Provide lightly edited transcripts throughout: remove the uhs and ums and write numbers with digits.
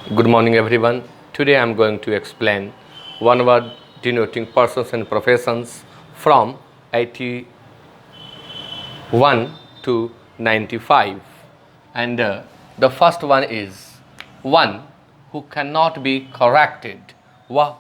Good morning, everyone. Today I am going to explain one word denoting persons and professions from 81 to 95. And the first one is one who cannot be corrected. वह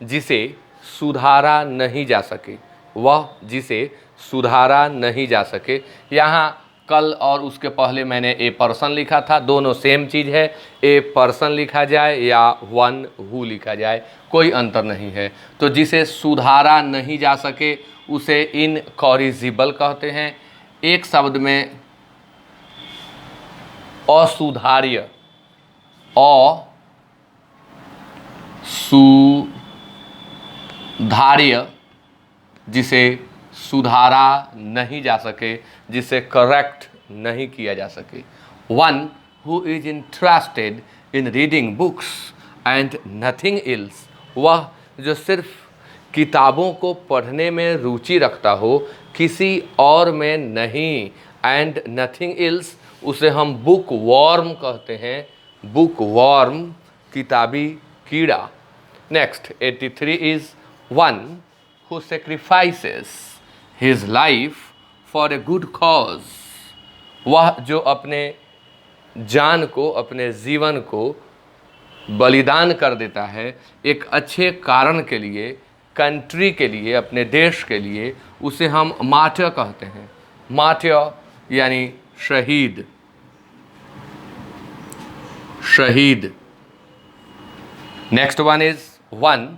जिसे सुधारा नहीं जा सके, वह जिसे सुधारा नहीं जा सके। यहाँ कल और उसके पहले मैंने ए पर्सन लिखा था, दोनों सेम चीज़ है। ए पर्सन लिखा जाए या वन हु लिखा जाए, कोई अंतर नहीं है। तो जिसे सुधारा नहीं जा सके उसे इनकॉरिजिबल कहते हैं। एक शब्द में असुधार्य, असुधार्य जिसे सुधारा नहीं जा सके, जिसे करेक्ट नहीं किया जा सके। One who is interested in reading books and nothing else, वह जो सिर्फ किताबों को पढ़ने में रुचि रखता हो, किसी और में नहीं। एंड नथिंग एल्स उसे हम बुक वॉर्म कहते हैं। बुक वॉर्म किताबी कीड़ा। Next 83 is one who sacrifices his life for a good cause, वह जो अपने जान को, अपने जीवन को बलिदान कर देता है एक अच्छे कारण के लिए, कंट्री के लिए, अपने देश के लिए, उसे हम मार्टियर कहते हैं। मार्टियर यानी शहीद। शहीद। Next one is one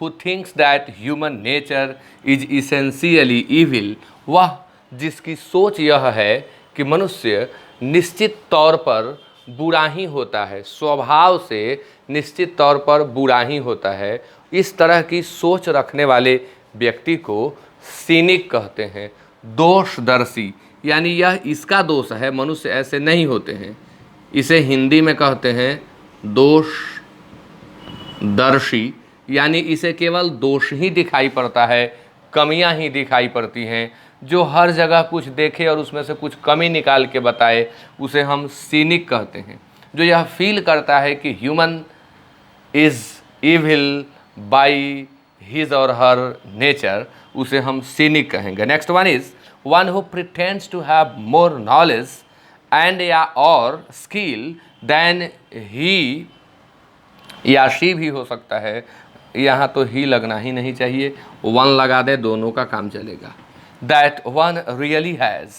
who thinks that human nature is essentially evil, वह जिसकी सोच यह है कि मनुष्य निश्चित तौर पर बुरा ही होता है, स्वभाव से निश्चित तौर पर बुरा ही होता है। इस तरह की सोच रखने वाले व्यक्ति को सीनिक कहते हैं। दोषदर्शी यानी यह इसका दोष है, मनुष्य ऐसे नहीं होते हैं। इसे हिंदी में कहते हैं दोषदर्शी, यानी इसे केवल दोष ही दिखाई पड़ता है, कमियां ही दिखाई पड़ती हैं। जो हर जगह कुछ देखे और उसमें से कुछ कमी निकाल के बताए उसे हम सीनिक कहते हैं। जो यह फील करता है कि human is evil by his और हर नेचर, उसे हम सीनिक कहेंगे। Next one is one who pretends to have more knowledge and या और स्किल देन ही या शी भी हो सकता है। यहाँ तो ही लगना ही नहीं चाहिए, वन लगा दे, दोनों का काम चलेगा। That one really has,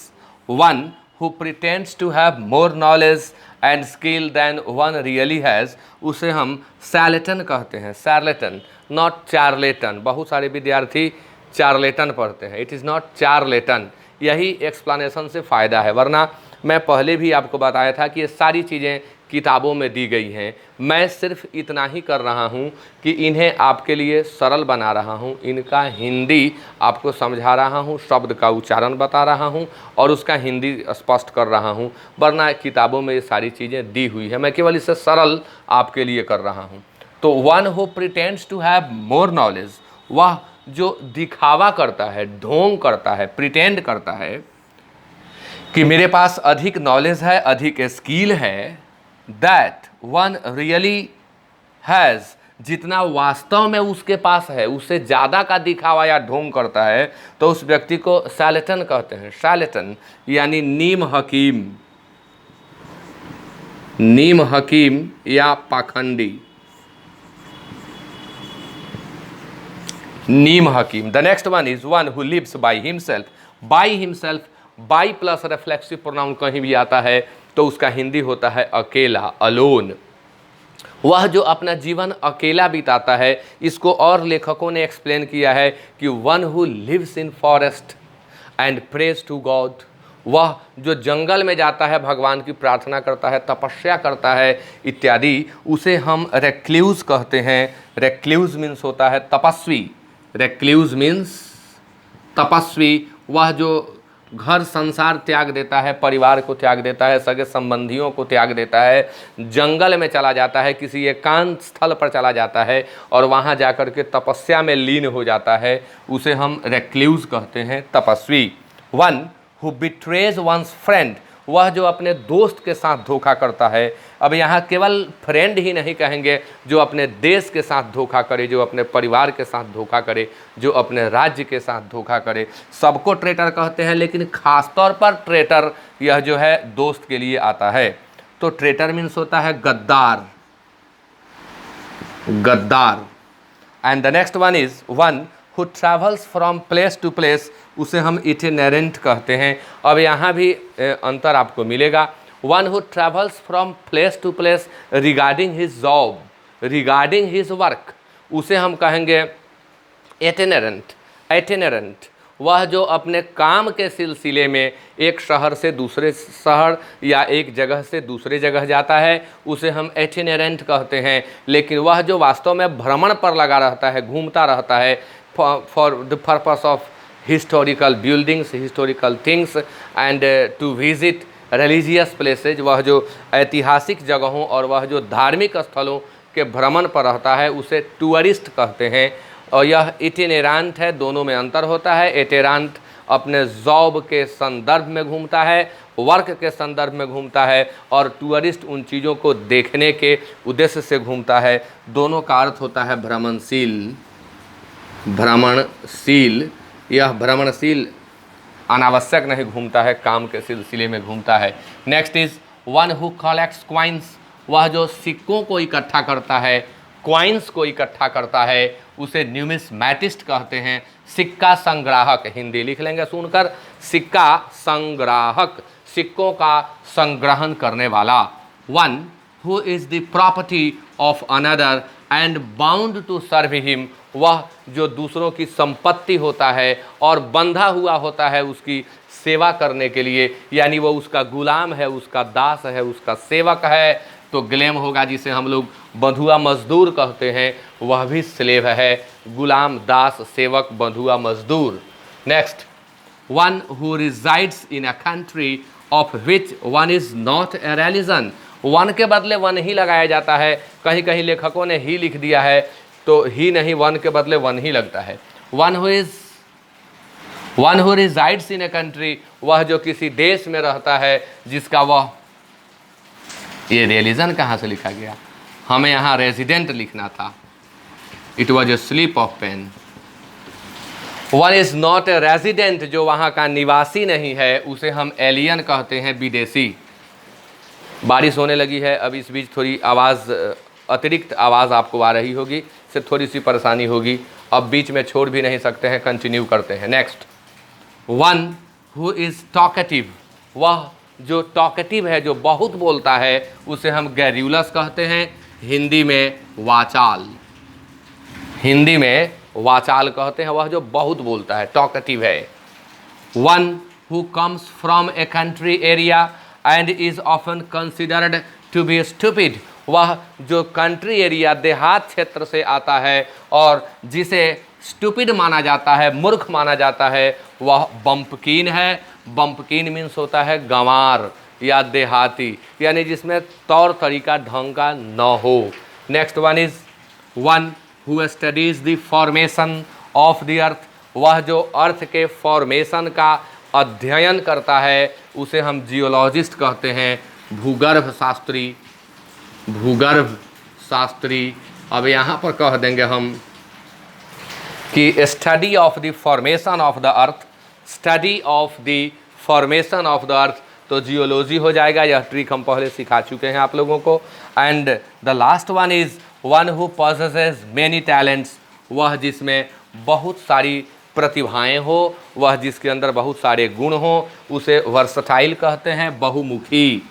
one who pretends to have more knowledge and skill than one really has, उसे हम सैर्लेटन कहते हैं। Charlatan, not charlatan. बहुत सारे विद्यार्थी चार्लेटन पढ़ते हैं, इट इज़ नॉट चार्लेटन। यही एक्सप्लेनेशन से फ़ायदा है, वरना मैं पहले भी आपको बताया था कि ये सारी चीज़ें किताबों में दी गई हैं। मैं सिर्फ इतना ही कर रहा हूँ कि इन्हें आपके लिए सरल बना रहा हूँ, इनका हिंदी आपको समझा रहा हूँ, शब्द का उच्चारण बता रहा हूँ और उसका हिंदी स्पष्ट कर रहा हूँ, वरना किताबों में ये सारी चीज़ें दी हुई है। मैं केवल इसे सरल आपके लिए कर रहा हूँ। तो one who pretends to have more knowledge, वह जो दिखावा करता है, ढोंग करता है, प्रिटेंड करता है कि मेरे पास अधिक नॉलेज है, अधिक स्किल है। दैट वन रियली हैज़, जितना वास्तव में उसके पास है उससे ज़्यादा का दिखावा या ढोंग करता है, तो उस व्यक्ति को शैलेटन कहते हैं। शैलेटन यानी नीम हकीम, नीम हकीम या पाखंडी। नीम हकीम। The next one is one who lives by himself. By himself, by plus reflexive pronoun कहीं भी आता है तो उसका हिंदी होता है अकेला, अलोन। वह जो अपना जीवन अकेला बिताता है, इसको और लेखकों ने एक्सप्लेन किया है कि one who lives in forest and prays to God, वह जो जंगल में जाता है, भगवान की प्रार्थना करता है, तपस्या करता है इत्यादि, उसे हम रेक्ल्यूज कहते हैं। रेक्ल्यूज मीन्स होता है तपस्वी। रेक्ल्यूज मीन्स तपस्वी। वह जो घर संसार त्याग देता है, परिवार को त्याग देता है, सगे संबंधियों को त्याग देता है, जंगल में चला जाता है, किसी एकांत स्थल पर चला जाता है और वहाँ जाकर के तपस्या में लीन हो जाता है, उसे हम रेक्ल्यूज कहते हैं, तपस्वी। One who betrays one's friend, वह जो अपने दोस्त के साथ धोखा करता है। अब यहाँ केवल फ्रेंड ही नहीं कहेंगे, जो अपने देश के साथ धोखा करे, जो अपने परिवार के साथ धोखा करे, जो अपने राज्य के साथ धोखा करे, सबको ट्रेटर कहते हैं। लेकिन खासतौर पर ट्रेटर यह जो है दोस्त के लिए आता है। तो ट्रेटर मीन्स होता है गद्दार, गद्दार। And the next one is one who travels from place to place, उसे हम इटिनेरेंट कहते हैं। अब यहाँ भी अंतर आपको मिलेगा। One who travels from place to place regarding his job, regarding his work, उसे हम कहेंगे इटिनेरेंट। इटिनेरेंट वह जो अपने काम के सिलसिले में एक शहर से दूसरे शहर या एक जगह से दूसरे जगह जाता है, उसे हम इटिनेरेंट कहते हैं। लेकिन वह जो वास्तव में भ्रमण पर लगा रहता है, घूमता रहता है for the purpose of historical buildings, historical things and to visit religious places, वह जो ऐतिहासिक जगहों और वह जो धार्मिक स्थलों के भ्रमण पर रहता है, उसे टूरिस्ट कहते हैं। और यह इटिनेरेंट है, दोनों में अंतर होता है। इटिनेरेंट अपने जॉब के संदर्भ में घूमता है, वर्क के संदर्भ में घूमता है, और टूरिस्ट उन चीज़ों को देखने के उद्देश्य से घूमता है। दोनों का अर्थ होता है भ्रमणशील। भ्रमणशील, यह भ्रमणशील अनावश्यक नहीं घूमता है, काम के सिलसिले में घूमता है। Next is one who collects coins, वह जो सिक्कों को इकट्ठा करता है, क्वाइंस को इकट्ठा करता है, उसे न्यूमिस्मैटिस्ट कहते हैं। सिक्का संग्राहक, हिंदी लिख लेंगे सुनकर, सिक्का संग्राहक, सिक्कों का संग्रहण करने वाला। One who is the property of another and bound to serve him, वह जो दूसरों की संपत्ति होता है और बंधा हुआ होता है उसकी सेवा करने के लिए, यानी वो उसका गुलाम है, उसका दास है, उसका सेवक है। तो ग्लेम होगा, जिसे हम लोग बंधुआ मजदूर कहते हैं, वह भी स्लेव है। गुलाम, दास, सेवक, बंधुआ मजदूर। Next, one who resides in a country of which one is not A religion, one के बदले वन ही लगाया जाता है। कहीं कहीं लेखकों ने ही लिख दिया है, तो ही नहीं, वन के बदले वन ही लगता है। One who resides in a country, वह जो किसी देश में रहता है जिसका वह, ये रिलीजन कहाँ से लिखा गया, हमें यहाँ रेजिडेंट लिखना था, it was a slip of pen. One is not a resident, जो वहाँ का निवासी नहीं है, उसे हम एलियन कहते हैं, विदेशी। बारिश होने लगी है, अब इस बीच थोड़ी आवाज़, अतिरिक्त आवाज़ आपको आ रही होगी, से थोड़ी सी परेशानी होगी। अब बीच में छोड़ भी नहीं सकते हैं, कंटिन्यू करते हैं। Next, one who is talkative, वह जो टॉकेटिव है, जो बहुत बोलता है, उसे हम गैर्यूलस कहते हैं, हिंदी में वाचाल। हिंदी में वाचाल कहते हैं, वह जो बहुत बोलता है, टॉकेटिव है। One who comes from a country area and is often considered to be stupid, वह जो कंट्री एरिया, देहात क्षेत्र से आता है और जिसे स्टूपिड माना जाता है, मूर्ख माना जाता है, वह बम्पकीन है। बम्पकीन मीन्स होता है गंवार या देहाती, यानी जिसमें तौर तरीका ढंग का न हो। Next one is one who studies the formation of the earth, वह जो अर्थ के फॉर्मेशन का अध्ययन करता है, उसे हम जियोलॉजिस्ट कहते हैं, भूगर्भ शास्त्री। भूगर्भ शास्त्री। अब यहाँ पर कह देंगे हम कि study of the formation of the earth, study of the formation of the earth, तो जियोलॉजी हो जाएगा। यह ट्रिक हम पहले सिखा चुके हैं आप लोगों को। And the last one is one who possesses many talents, वह जिसमें बहुत सारी प्रतिभाएं हो, वह जिसके अंदर बहुत सारे गुण हो, उसे वर्सटाइल कहते हैं, बहुमुखी।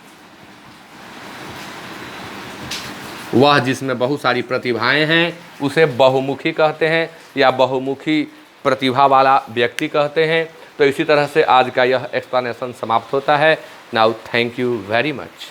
वह जिसमें बहुत सारी प्रतिभाएं हैं उसे बहुमुखी कहते हैं या बहुमुखी प्रतिभा वाला व्यक्ति कहते हैं। तो इसी तरह से आज का यह एक्सप्लेनेशन समाप्त होता है। Now thank you very much.